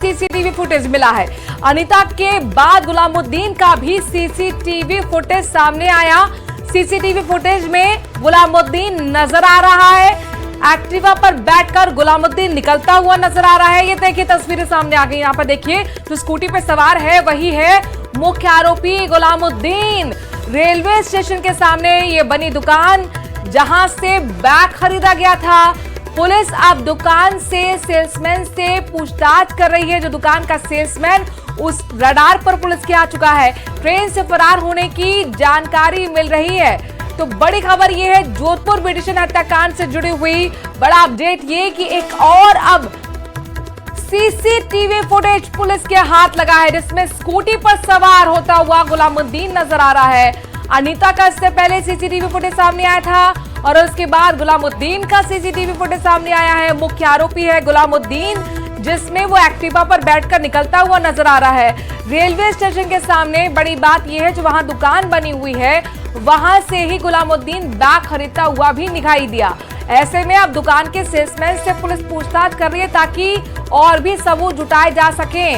CCTV footage मिला है। अनीता के बाद गुलामुद्दीन का भी सीसीटीवी फुटेज सामने आया। सीसीटीवी फुटेज में गुलामुद्दीन नजर आ रहा है। एक्टिवा पर बैठकर गुलामुद्दीन निकलता हुआ नजर आ रहा है। ये देखिए तस्वीरें सामने आ गई। यहाँ पर देखिए जो स्कूटी पर सवार है वही है मुख्य आरोपी गुलामुद्दीन। रेलवे स्टेशन के सामने ये बनी दुकान जहां से बैग खरीदा गया था। पुलिस अब दुकान से सेल्समैन से पूछताछ कर रही है। जो दुकान का सेल्समैन उस रडार पर पुलिस के आ चुका है। ट्रेन से फरार होने की जानकारी मिल रही है। तो बड़ी खबर यह है जोधपुर ब्यूटिशियन हत्याकांड से जुड़ी हुई बड़ा अपडेट ये कि एक और अब सीसीटीवी फुटेज पुलिस के हाथ लगा है जिसमें स्कूटी पर सवार होता हुआ गुलामुद्दीन नजर आ रहा है। अनीता का इससे पहले सीसीटीवी फुटेज सामने आया था और उसके बाद गुलामुद्दीन का सीसीटीवी फुटेज सामने आया है। मुख्य आरोपी है गुलामुद्दीन जिसमें वो एक्टिवा पर बैठकर निकलता हुआ नजर आ रहा है। रेलवे स्टेशन के सामने बड़ी बात यह है जो वहां दुकान बनी हुई है वहां से ही गुलामुद्दीन बैग खरीदता हुआ भी दिखाई दिया। ऐसे में अब दुकान के सेल्समैन से पुलिस पूछताछ कर रही है ताकि और भी सबूत जुटाए जा सके।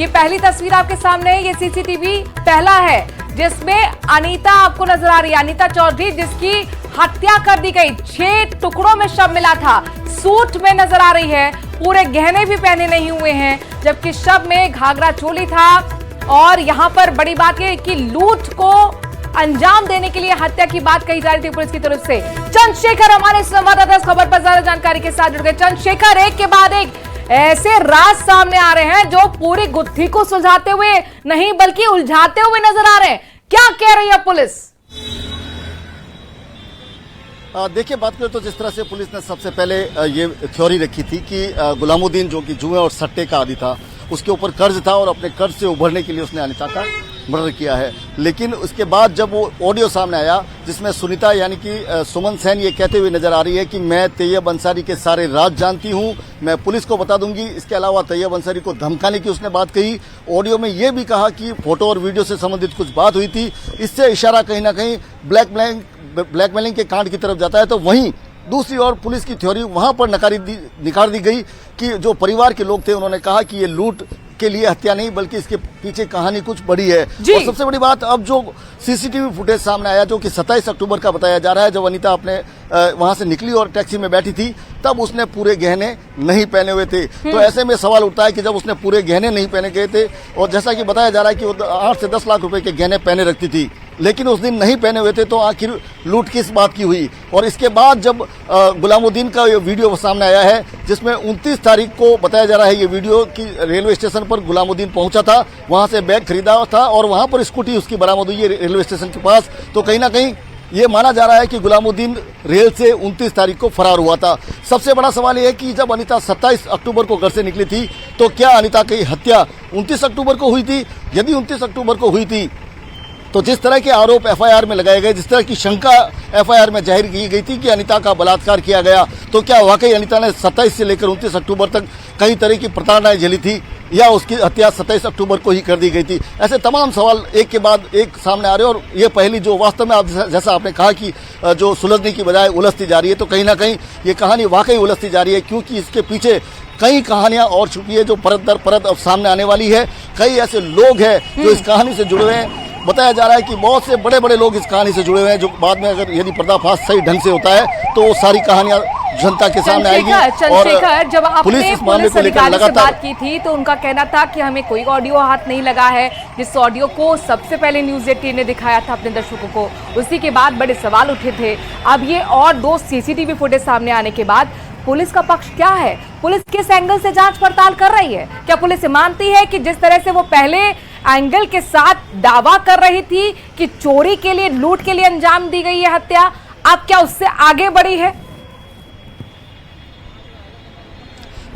ये पहली तस्वीर आपके सामने है। ये सीसीटीवी पहला है जिसमें अनीता आपको नजर आ रही है। अनीता चौधरी जिसकी हत्या कर दी गई। 6 टुकड़ों में शव मिला था। सूट में नजर आ रही है। पूरे गहने भी पहने नहीं हुए हैं जबकि शव में घाघरा चोली था। और यहाँ पर बड़ी बात यह कि लूट को अंजाम देने के लिए हत्या की बात कही जा रही थी पुलिस की तरफ से। चंद्रशेखर हमारे संवाददाता इस खबर पर ज्यादा जानकारी के साथ जुड़ गए। चंद्रशेखर, एक के बाद एक ऐसे राज सामने आ रहे हैं जो पूरी गुत्थी को सुलझाते हुए नहीं बल्कि उलझाते हुए नजर आ रहे हैं। क्या कह रही है पुलिस? देखिए, बात करें तो जिस तरह से पुलिस ने सबसे पहले ये थ्योरी रखी थी कि गुलामुद्दीन जो कि जुए और सट्टे का आदी था, उसके ऊपर कर्ज था और अपने कर्ज से उभरने के लिए उसने अनीता का मर्डर किया है। लेकिन उसके बाद जब वो ऑडियो सामने आया जिसमें सुनीता यानी कि सुमन सेन ये कहते हुए नजर आ रही है कि मैं तैयब अंसारी के सारे राज जानती हूं, मैं पुलिस को बता दूंगी। इसके अलावा तैयब अंसारी को धमकाने की उसने बात कही। ऑडियो में ये भी कहा कि फोटो और वीडियो से संबंधित कुछ बात हुई थी। इससे इशारा कहीं ना कहीं ब्लैकमेलिंग के कांड की तरफ जाता है। तो वहीं दूसरी ओर पुलिस की थ्योरी वहां पर निकाल दी गई कि जो परिवार के लोग थे उन्होंने कहा कि ये लूट के लिए हत्या नहीं बल्कि इसके पीछे कहानी कुछ बड़ी है। और सबसे बड़ी बात, अब जो सीसीटीवी फुटेज सामने आया जो कि 27 अक्टूबर का बताया जा रहा है, जब अनीता अपने वहां से निकली और टैक्सी में बैठी थी तब उसने पूरे गहने नहीं पहने हुए थे। तो ऐसे में सवाल उठता है कि जब उसने पूरे गहने नहीं पहने गए थे और जैसा कि बताया जा रहा है कि वो 8 से 10 लाख रुपए के गहने पहने रखती थी लेकिन उस दिन नहीं पहने हुए थे, तो आखिर लूट किस बात की हुई? और इसके बाद जब गुलामुद्दीन का ये वीडियो सामने आया है जिसमें 29 तारीख को बताया जा रहा है ये वीडियो कि रेलवे स्टेशन पर गुलामुद्दीन पहुंचा था, वहां से बैग खरीदा था और वहां पर स्कूटी उसकी बरामद हुई है रेलवे स्टेशन के पास। तो कहीं ना कहीं ये माना जा रहा है कि गुलामुद्दीन रेल से 29 तारीख को फरार हुआ था। सबसे बड़ा सवाल यह है कि जब अनीता 27 अक्टूबर को घर से निकली थी तो क्या अनीता की हत्या 29 अक्टूबर को हुई थी? यदि 29 अक्टूबर को हुई थी तो जिस तरह के आरोप एफआईआर में लगाए गए, जिस तरह की शंका एफआईआर में जाहिर की गई थी कि अनीता का बलात्कार किया गया, तो क्या वाकई अनीता ने 27 से लेकर 29 अक्टूबर तक कई तरह की प्रताड़नाएं झेली थी या उसकी हत्या 27 अक्टूबर को ही कर दी गई थी? ऐसे तमाम सवाल एक के बाद एक सामने आ रहे हैं। और ये पहली जो वास्तव में आप जैसा आपने कहा कि जो सुलझने की बजाय उलझती जा रही है, तो कहीं ना कहीं ये कहानी वाकई उलझती जा रही है क्योंकि इसके पीछे कई कहानियां और छुपी है जो परत दर परत अब सामने आने वाली है। कई ऐसे लोग हैं जो इस कहानी से जुड़े हुए हैं। बताया जा रहा है कि बहुत से बड़े बड़े लोग इस कहानी से जुड़े हुए हैं जो बाद में अगर यदि पर्दाफाश सही ढंग से होता है तो वो सारी कहानियां जनता के सामने आएगी। चंद्रशेखर, जब आपने पुलिस अधिकारी से बात की थी तो उनका कहना था कि हमें कोई ऑडियो हाथ नहीं लगा है। जिस ऑडियो को सबसे पहले न्यूज़ 18 ने दिखाया था अपने दर्शकों को, उसी के बाद बड़े सवाल उठे थे। अब ये और 2 सीसीटीवी फुटेज सामने आने के बाद पुलिस का पक्ष क्या है? पुलिस किस एंगल से जांच पड़ताल कर रही है? क्या पुलिस मानती है कि जिस तरह से वो पहले एंगल के साथ दावा कर रही थी कि चोरी के लिए, लूट के लिए अंजाम दी गई है हत्या, अब क्या उससे आगे बढ़ी है?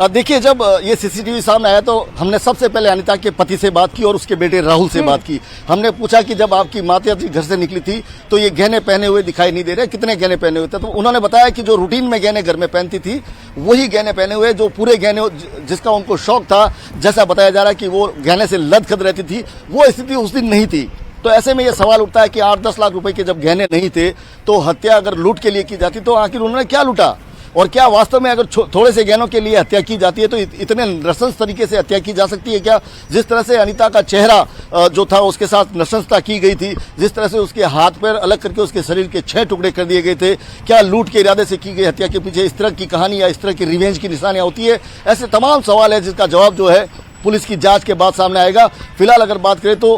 देखिए, जब ये सीसीटीवी सामने आया तो हमने सबसे पहले अनीता के पति से बात की और उसके बेटे राहुल से बात की। हमने पूछा कि जब आपकी माता जी घर से निकली थी तो ये गहने पहने हुए दिखाई नहीं दे रहे, कितने गहने पहने हुए थे? तो उन्होंने बताया कि जो रूटीन में गहने घर में पहनती थी वही गहने पहने हुए, जो पूरे गहने जिसका उनको शौक था, जैसा बताया जा रहा है कि वो गहने से लदखद रहती थी, वो स्थिति उस दिन नहीं थी। तो ऐसे में ये सवाल उठता है कि 8-10 लाख रुपए के जब गहने नहीं थे तो हत्या अगर लूट के लिए की जाती तो आखिर उन्होंने क्या लूटा? और क्या वास्तव में अगर थोड़े से गहनों के लिए हत्या की जाती है तो इतने नृशंस तरीके से हत्या की जा सकती है क्या? जिस तरह से अनीता का चेहरा जो था उसके साथ नृशंसता की गई थी, जिस तरह से उसके हाथ पैर अलग करके उसके शरीर के 6 टुकड़े कर दिए गए थे, क्या लूट के इरादे से की गई हत्या के पीछे इस तरह की कहानी या इस तरह की रिवेंज की निशानियां होती है? ऐसे तमाम सवाल है जिसका जवाब जो है पुलिस की जांच के बाद सामने आएगा। फिलहाल अगर बात करें तो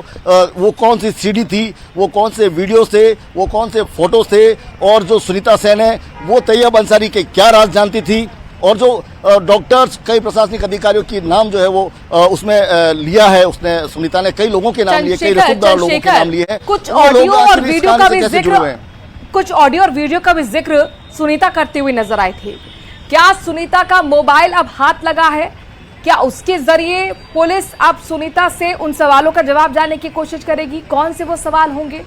वो कौन सी सीडी थी, वो कौन से वीडियो थे, वो कौन से फोटो थे, और जो सुनीता सेन है वो तैयब अंसारी के क्या राज जानती थी, और जो डॉक्टर्स कई प्रशासनिक अधिकारियों की नाम जो है वो उसमें लिया है, उसने सुनीता ने कई लोगों के नाम लिए, कई रसूखदार लोगों के नाम लिए हैं। कुछ ऑडियो और वीडियो का भी जिक्र, कुछ ऑडियो और वीडियो का भी जिक्र सुनीता करती हुई नजर आई थी। क्या सुनीता का मोबाइल अब हाथ लगा है? क्या उसके जरिए पुलिस अब सुनीता से उन सवालों का जवाब जानने की कोशिश करेगी? कौन से वो सवाल होंगे?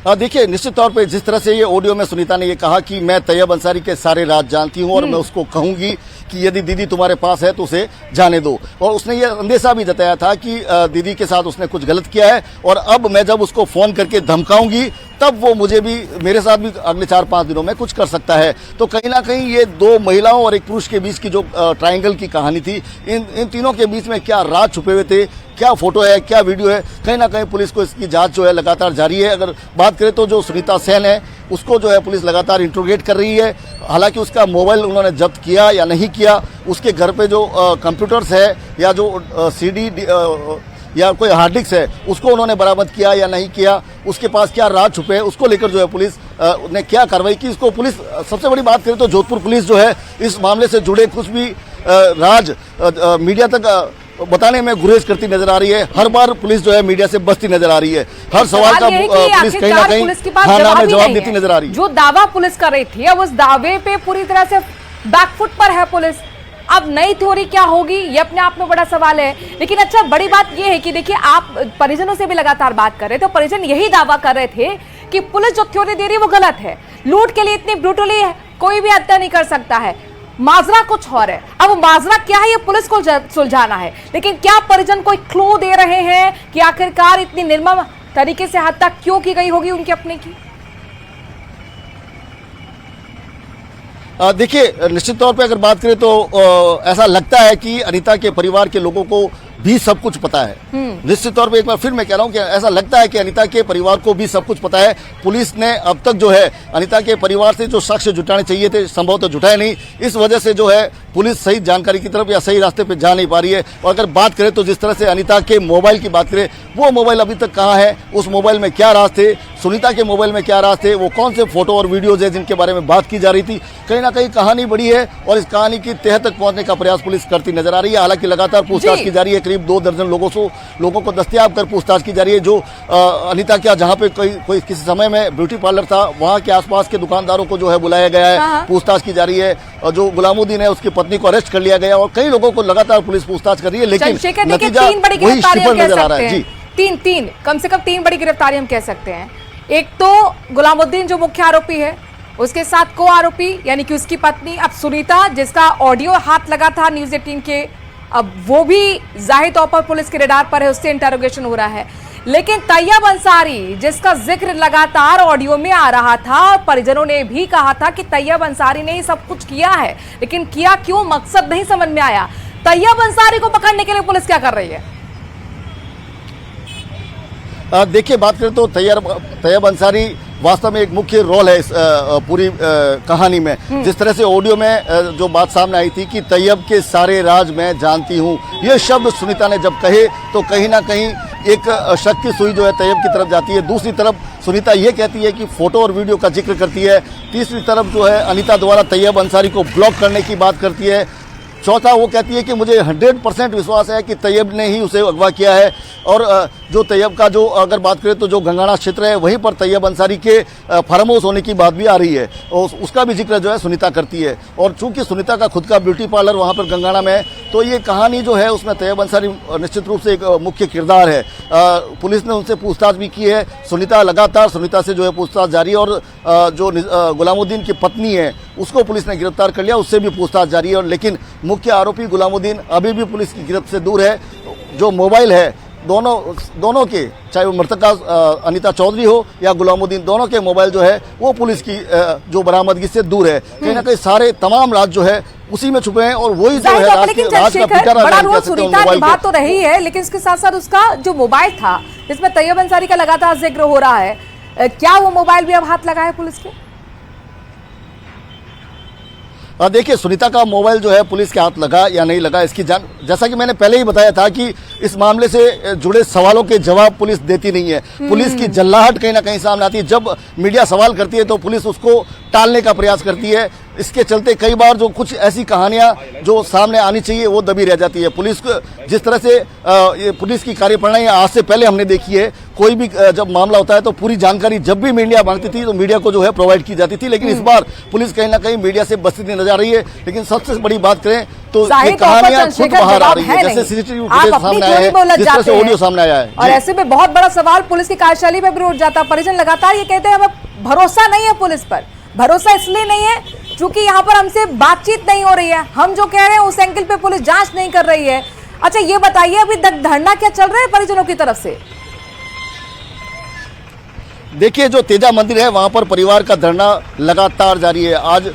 देखिए, निश्चित तौर पे जिस तरह से ये ऑडियो में सुनीता ने ये कहा कि मैं तैयब अंसारी के सारे राज जानती हूं और मैं उसको कहूंगी कि यदि दीदी तुम्हारे पास है तो उसे जाने दो, और उसने ये अंदेशा भी जताया था कि दीदी के साथ उसने कुछ गलत किया है और अब मैं जब उसको फोन करके धमकाऊंगी तब वो मुझे भी, मेरे साथ भी अगले 4-5 दिनों में कुछ कर सकता है। तो कहीं ना कहीं ये 2 महिलाओं और एक पुरुष के बीच की जो ट्रायंगल की कहानी थी, इन तीनों के बीच में क्या राज छुपे हुए थे, क्या फोटो है, क्या वीडियो है, कहीं ना कहीं पुलिस को इसकी जांच जो है लगातार जारी है। अगर बात करें तो जो सुनीता सेन है उसको जो है पुलिस लगातार इंट्रोगेट कर रही है। हालांकि उसका मोबाइल उन्होंने जब्त किया या नहीं किया, उसके घर पे जो कंप्यूटर्स है या जो सीडी या कोई हार्ड डिस्क है उसको उन्होंने बरामद किया या नहीं किया, उसके पास क्या राज छुपे हैं, उसको लेकर जो है पुलिस ने क्या कार्रवाई की, इसको पुलिस, सबसे बड़ी बात करें तो जोधपुर पुलिस जो है इस मामले से जुड़े कुछ भी राज मीडिया तक बताने में गुरेज करती नजर आ रही है। हर बार पुलिस जो है मीडिया से बचती नजर आ रही है। हर सवाल का पुलिस कहीं ना कहीं हाँ ना में जवाब देती नजर आ रही है। जो दावा पुलिस कर रही थी अब उस दावे पे पूरी तरह से बैकफुट पर है पुलिस। अब नई थ्योरी क्या होगी ये अपने आप में बड़ा सवाल है। लेकिन अच्छा, बड़ी बात यह है कि देखिए, आप परिजनों से भी लगातार बात कर रहे थे, तो परिजन यही दावा कर रहे थे कि पुलिस जो थ्योरी दे रही है वो गलत है। लूट के लिए इतनी ब्रूटली कोई भी हत्या नहीं कर सकता है, माजरा कुछ और है। अब माजरा क्या है ये पुलिस को सुलझाना है। लेकिन क्या परिजन कोई क्लू दे रहे हैं कि आखिरकार इतनी निर्मम तरीके से हत्या क्यों की गई होगी उनके अपने की? देखिए, निश्चित तौर पे अगर बात करें तो ऐसा लगता है कि अनीता के परिवार के लोगों को भी सब कुछ पता है। निश्चित तौर पे एक बार फिर मैं कह रहा हूं कि ऐसा लगता है कि अनीता के परिवार को भी सब कुछ पता है। पुलिस ने अब तक जो है अनीता के परिवार से जो साक्ष्य जुटाने चाहिए थे संभवतः जुटाए नहीं। इस वजह से जो है पुलिस सही जानकारी की तरफ या सही रास्ते पे जा नहीं पा रही है। और अगर बात करें तो जिस तरह से अनीता के मोबाइल की बात करें, वो मोबाइल अभी तक कहाँ है, उस मोबाइल में क्या राज थे, सुनीता के मोबाइल में क्या राज थे, वो कौन से फोटो और वीडियोज है जिनके बारे में बात की जा रही थी, कहीं ना कहीं कहानी बड़ी है और इस कहानी की तह तक पहुंचने का प्रयास पुलिस करती नजर आ रही है। हालांकि लगातार पूछताछ की जा रही है, करीब 2 दर्जन लोगों को दस्तयाब कर पूछताछ की जा रही है। जो अनीता क्या जहां पे कोई किसी समय में ब्यूटी पार्लर था वहां के आसपास के दुकानदारों को जो है बुलाया गया है, पूछताछ की जा रही है। और जो गुलामुद्दीन है उसकी पत्नी को अरेस्ट कर लिया गया और कई लोगों को लगातार पुलिस पूछताछ कर रही है। लेकिन नतीजा वही शिफर नजर आ रहा है। जी, तीन कम से कम 3 बड़ी गिरफ्तारी हम कह सकते हैं। एक तो गुलामुद्दीन जो मुख्य आरोपी है, उसके साथ को आरोपी यानी कि उसकी पत्नी अब सुनीता, जिसका ऑडियो हाथ लगा था न्यूज़ 18 के, अब वो भी जाहिर तौर पर पुलिस के रडार पर है, उससे इंटरोगेशन हो रहा है। लेकिन तैयब अंसारी जिसका जिक्र लगातार ऑडियो में आ रहा था और परिजनों ने भी कहा था कि तैयब अंसारी ने ही सब कुछ किया है, लेकिन किया क्यों मकसद नहीं समझ में आया। तैयब अंसारी को पकड़ने के लिए पुलिस क्या कर रही है? देखिए, बात करें तो तैयब अंसारी वास्तव में एक मुख्य रोल है इस पूरी कहानी में। जिस तरह से ऑडियो में जो बात सामने आई थी कि तैयब के सारे राज मैं जानती हूं, ये शब्द सुनीता ने जब कहे तो कहीं ना कहीं एक शक की सुई जो है तैयब की तरफ जाती है। दूसरी तरफ सुनीता ये कहती है कि फोटो और वीडियो का जिक्र करती है। तीसरी तरफ जो है अनीता द्वारा तैयब अंसारी को ब्लॉक करने की बात करती है। चौथा, वो कहती है कि मुझे 100% विश्वास है कि तैयब ने ही उसे अगवा किया है। और जो तैयब का जो अगर बात करें तो जो गंगाना क्षेत्र है वहीं पर तैयब अंसारी के फार्म हाउस होने की बात भी आ रही है और उसका भी जिक्र जो है सुनीता करती है। और चूंकि सुनीता का खुद का ब्यूटी पार्लर वहां पर गंगाना में है तो ये कहानी जो है उसमें तैयब अंसारी निश्चित रूप से एक मुख्य किरदार है। पुलिस ने उनसे पूछताछ भी की है। सुनीता से जो है पूछताछ जारी है और जो गुलामुद्दीन की पत्नी है उसको पुलिस ने गिरफ्तार कर लिया, उससे भी पूछताछ जारी है। लेकिन मुख्य आरोपी गुलामुद्दीन अभी भी पुलिस की गिरफ्त से दूर है। जो मोबाइल है दोनों के, चाहे वो मृतका अनीता चौधरी हो या गुलामुद्दीन, दोनों के मोबाइल जो है वो पुलिस की जो बरामदगी से दूर है। कहीं ना कहीं सारे तमाम राज जो है उसी में छुपे हैं और वही जो है लेकिन बड़ा रोल सुनीता निभा तो रही है, लेकिन इसके साथ साथ उसका जो मोबाइल था जिसमें तैयब अंसारी का लगातार जिक्र हो रहा है, क्या वो मोबाइल भी अब हाथ लगा है पुलिस के? देखिए, सुनीता का मोबाइल जो है पुलिस के हाथ लगा या नहीं लगा इसकी जान, जैसा कि मैंने पहले ही बताया था कि इस मामले से जुड़े सवालों के जवाब पुलिस देती नहीं है। पुलिस की जल्लाहट कहीं ना कहीं सामने आती है। जब मीडिया सवाल करती है तो पुलिस उसको टालने का प्रयास करती है। इसके चलते कई बार जो कुछ ऐसी कहानियां जो सामने आनी चाहिए वो दबी रह जाती है। पुलिस को जिस तरह से ये पुलिस की कार्यप्रणाली आज से पहले हमने देखी है, कोई भी जब मामला होता है तो पूरी जानकारी जब भी मीडिया मांगती थी तो मीडिया को जो है प्रोवाइड की जाती थी, लेकिन इस बार पुलिस कहीं ना कहीं मीडिया से बचती नजर आ रही है। लेकिन सबसे बड़ी बात करें तो ये कहानियां खुद बाहर आ रही है, जैसे सीसीटीवी फुटेज सामने आया है, जिस तरह से ऑडियो सामने आया है। और ऐसे में बहुत बड़ा सवाल पुलिस की कार्यशैली पे भी उठ जाता है। परिजन लगातार ये कहते हैं हमें भरोसा नहीं है पुलिस पर। भरोसा इसलिए नहीं है क्योंकि यहाँ पर हमसे बातचीत नहीं हो रही है, हम जो कह रहे हैं उस एंगल पे पुलिस जांच नहीं कर रही है। अच्छा ये बताइए, अभी तक धरना क्या चल रहा है परिजनों की तरफ से? देखिए, जो तेजा मंदिर है वहां पर परिवार का धरना लगातार जारी है। आज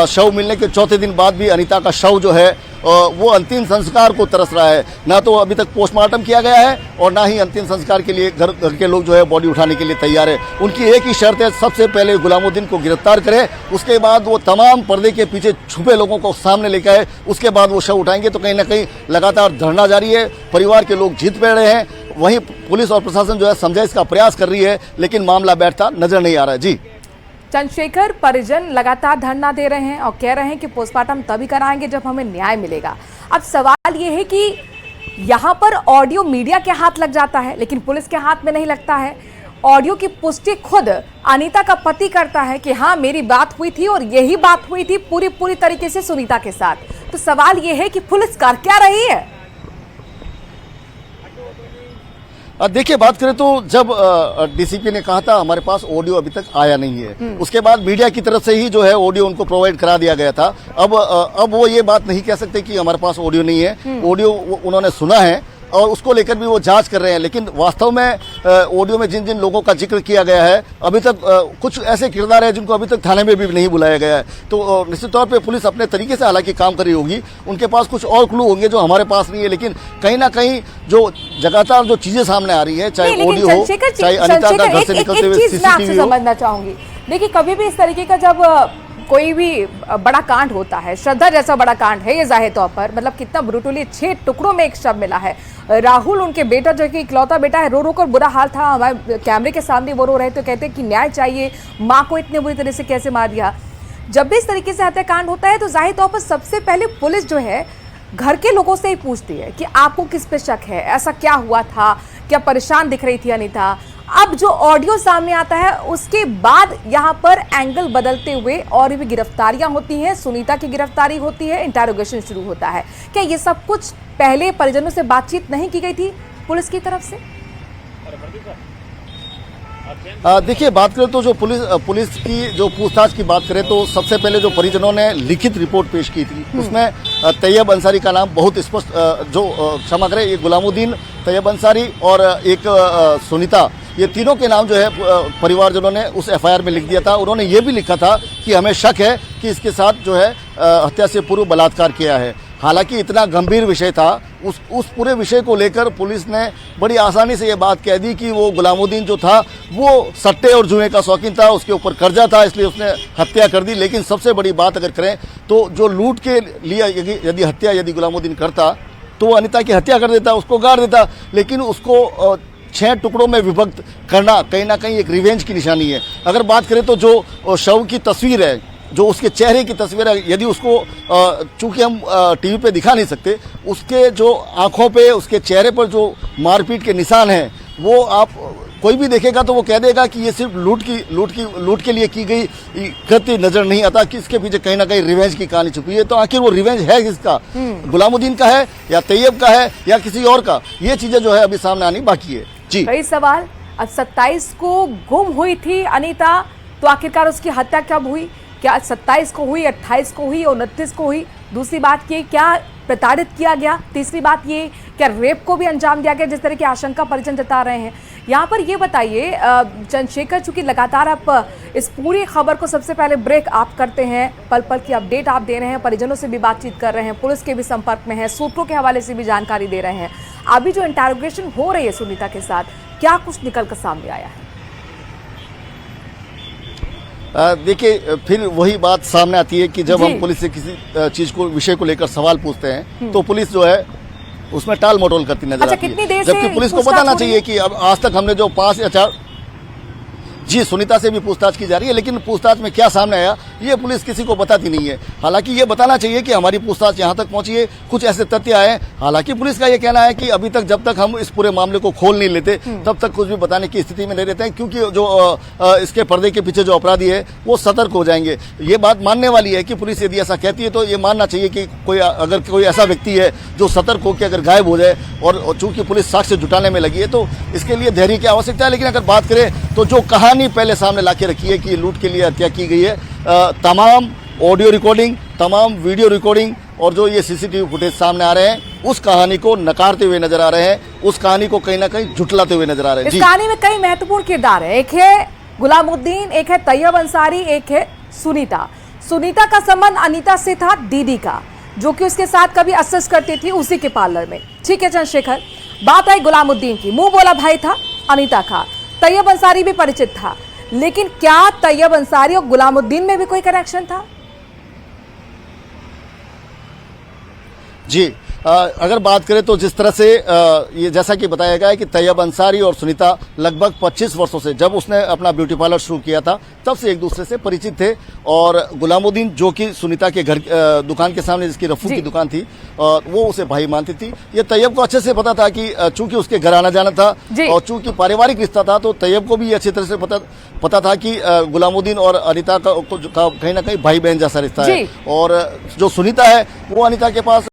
शव मिलने के चौथे दिन बाद भी अनीता का शव जो है वो अंतिम संस्कार को तरस रहा है। ना तो अभी तक पोस्टमार्टम किया गया है और ना ही अंतिम संस्कार के लिए घर के लोग जो है बॉडी उठाने के लिए तैयार है। उनकी एक ही शर्त है, सबसे पहले गुलामुद्दीन को गिरफ्तार करें, उसके बाद वो तमाम पर्दे के पीछे छुपे लोगों को सामने लेकर आए, उसके बाद वो शव उठाएंगे। तो कहीं ना कहीं लगातार धरना जारी है, परिवार के लोग जीत पे रहे हैं। वहीं पुलिस और प्रशासन जो है समझाइश का प्रयास कर रही है, लेकिन मामला बैठता नजर नहीं आ रहा है। जी चंद्रशेखर, परिजन लगातार धरना दे रहे हैं और कह रहे हैं कि पोस्टमार्टम तभी कराएंगे जब हमें न्याय मिलेगा। अब सवाल ये है कि यहाँ पर ऑडियो मीडिया के हाथ लग जाता है लेकिन पुलिस के हाथ में नहीं लगता है। ऑडियो की पुष्टि खुद अनीता का पति करता है कि हाँ मेरी बात हुई थी और यही बात हुई थी पूरी तरीके से सुनीता के साथ। तो सवाल ये है कि पुलिस कर क्या रही है? देखिए, बात करें तो जब डीसीपी ने कहा था हमारे पास ऑडियो अभी तक आया नहीं है, उसके बाद मीडिया की तरफ से ही जो है ऑडियो उनको प्रोवाइड करा दिया गया था। अब वो ये बात नहीं कह सकते कि हमारे पास ऑडियो नहीं है। ऑडियो उन्होंने सुना है और उसको लेकर भी वो जांच कर रहे हैं, लेकिन वास्तव में ऑडियो में जिन जिन लोगों का जिक्र किया गया है अभी तक कुछ ऐसे किरदार हैं जिनको अभी तक थाने में भी नहीं बुलाया गया है। तो निश्चित तौर पे पुलिस अपने तरीके से हालांकि काम कर रही होगी, उनके पास कुछ और क्लू होंगे जो हमारे पास नहीं है। लेकिन कहीं ना कहीं जो लगातार जो चीजें सामने आ रही है, चाहे ऑडियो हो, चाहे अनीता का घर से निकलते हुए सीसीटीवी हो। समझना चाहूंगी, देखिए कभी भी इस तरीके का जब कोई भी बड़ा कांड होता है, श्रद्धा जैसा बड़ा कांड है ये जाहिर तौर पर, मतलब कितना ब्रूटली 6 टुकड़ों में एक शव मिला है। राहुल उनके बेटा जो कि इकलौता बेटा है, रो रो कर बुरा हाल था, हमारे कैमरे के सामने वो रो रहे तो कहते हैं कि न्याय चाहिए, माँ को इतने बुरी तरह से कैसे मार दिया। जब भी इस तरीके से हत्याकांड होता है तो जाहिर तौर पर सबसे पहले पुलिस जो है घर के लोगों से ही पूछती है कि आपको किस पे शक है, ऐसा क्या हुआ था, क्या परेशान दिख रही थी अनीता। अब जो ऑडियो सामने आता है उसके बाद यहाँ पर एंगल बदलते हुए और भी गिरफ्तारियां होती हैं, सुनीता की गिरफ्तारी होती है, इंटरोगेशन शुरू होता है। क्या ये सब कुछ पहले परिजनों से बातचीत नहीं की गई थी पुलिस की तरफ से? देखिए, बात करें तो जो पुलिस की जो पूछताछ की बात करें तो सबसे पहले जो परिजनों ने लिखित रिपोर्ट पेश की थी उसमें तैयब अंसारी का नाम बहुत स्पष्ट, जो क्षमा करें, ये गुलामुद्दीन, तैयब अंसारी और एक सुनीता, ये तीनों के नाम जो है परिवारजनों ने उस एफआईआर में लिख दिया था। उन्होंने ये भी लिखा था कि हमें शक है कि इसके साथ जो है हत्या से पूर्व बलात्कार किया है। हालांकि इतना गंभीर विषय था, उस पूरे विषय को लेकर पुलिस ने बड़ी आसानी से ये बात कह दी कि वो गुलामुद्दीन जो था वो सट्टे और जुए का शौकीन था, उसके ऊपर कर्जा था, इसलिए उसने हत्या कर दी। लेकिन सबसे बड़ी बात अगर करें तो जो लूट के लिए यदि गुलामुद्दीन करता तो वो अनीता की हत्या कर देता, उसको गाड़ देता। लेकिन उसको 6 टुकड़ों में विभक्त करना कहीं ना कहीं एक रिवेंज की निशानी है। अगर बात करें तो जो शव की तस्वीर है, जो उसके चेहरे की तस्वीर है, यदि उसको चूंकि हम टीवी पे दिखा नहीं सकते, उसके जो आंखों पे, उसके चेहरे पर जो मारपीट के निशान हैं, वो आप कोई भी देखेगा तो वो कह देगा कि ये सिर्फ लूट के लिए की गई कृत्य नजर नहीं आता कि इसके पीछे कहीं ना कहीं रिवेंज की कहानी छुपी है। तो आखिर वो रिवेंज है किसका? गुलामुद्दीन का है या तैयब का है या किसी और का? ये चीजें जो है अभी सामने आनी बाकी है। जी, कई सवाल। अब 27 को गुम हुई थी अनीता, तो आखिरकार उसकी हत्या कब हुई? क्या 27 को हुई, 28 को हुई, 29 को हुई? दूसरी बात की, क्या प्रताड़ित किया गया? तीसरी बात ये, क्या रेप को भी अंजाम दिया गया, जिस तरह की आशंका परिजन जता रहे हैं? यहाँ पर ये बताइए चंद्रशेखर, चूंकि लगातार आप इस पूरी खबर को सबसे पहले ब्रेक आप करते हैं, पल पल की अपडेट आप दे रहे हैं, परिजनों से भी बातचीत कर रहे हैं, पुलिस के भी संपर्क में हैं, सूत्रों के हवाले से भी जानकारी दे रहे हैं। अभी जो इंटरोगेशन हो रही है सुनीता के साथ, क्या कुछ निकल कर सामने आया है? देखिए, फिर वही बात सामने आती है कि जब हम पुलिस से किसी चीज को, विषय को लेकर सवाल पूछते हैं तो पुलिस जो है उसमें टाल मटोल करती नजर आती है। जबकि पुलिस को बताना चाहिए कि अब आज तक हमने जो 5 या 4 जी सुनीता से भी पूछताछ की जा रही है, लेकिन पूछताछ में क्या सामने आया ये पुलिस किसी को बताती नहीं है। हालांकि ये बताना चाहिए कि हमारी पूछताछ यहाँ तक पहुंची है, कुछ ऐसे तथ्य आए। हालांकि पुलिस का ये कहना है कि अभी तक जब तक हम इस पूरे मामले को खोल नहीं लेते तब तक कुछ भी बताने की स्थिति में नहीं रहते हैं, क्योंकि जो इसके पर्दे के पीछे जो अपराधी है वो सतर्क हो जाएंगे। ये बात मानने वाली है कि पुलिस यदि ऐसा कहती है तो ये मानना चाहिए कि अगर कोई ऐसा व्यक्ति है जो सतर्क होकर अगर गायब हो जाए, और चूंकि पुलिस साक्ष्य जुटाने में लगी है तो इसके लिए धैर्य की आवश्यकता है। लेकिन अगर बात करें तो जो कहानी पहले सामने लाके रखी है कि लूट के लिए हत्या की गई है, तमाम ऑडियो रिकॉर्डिंग, तमाम वीडियो रिकॉर्डिंग और जो ये सीसीटीवी फुटेज सामने आ रहे हैं, उस कहानी को नकारते हुए नजर आ रहे हैं, उस कहानी को कहीं ना कहीं झुटलाते हुए नजर आ रहे हैं। इस कहानी में कई महत्वपूर्ण किरदार है। एक है गुलामुद्दीन, एक है तैयब अंसारी, एक है सुनीता। सुनीता का संबंध अनीता से था, दीदी का, जो कि उसके साथ कभी असेस करती थी उसी के पार्लर में। ठीक है चंद्रशेखर, बात आई गुलामुद्दीन की, मुंह बोला भाई था अनीता का। तैयब अंसारी भी परिचित था, लेकिन क्या तैयब अंसारी और गुलामुद्दीन में भी कोई कनेक्शन था? जी, अगर बात करें तो जिस तरह से ये जैसा कि बताया गया है कि तैयब अंसारी और सुनीता लगभग 25 वर्षों से, जब उसने अपना ब्यूटी पार्लर शुरू किया था तब से एक दूसरे से परिचित थे। और गुलामुद्दीन जो कि सुनीता के घर दुकान के सामने जिसकी रफू की दुकान थी, वो उसे भाई मानती थी। ये तैयब को अच्छे से पता था कि चूंकि उसके घर आना जाना था और चूंकि पारिवारिक रिश्ता था, तो तैयब को भी अच्छी तरह से पता था कि गुलामुद्दीन और अनीता का कहीं ना कहीं भाई बहन जैसा रिश्ता है। और जो सुनीता है वो अनीता के पास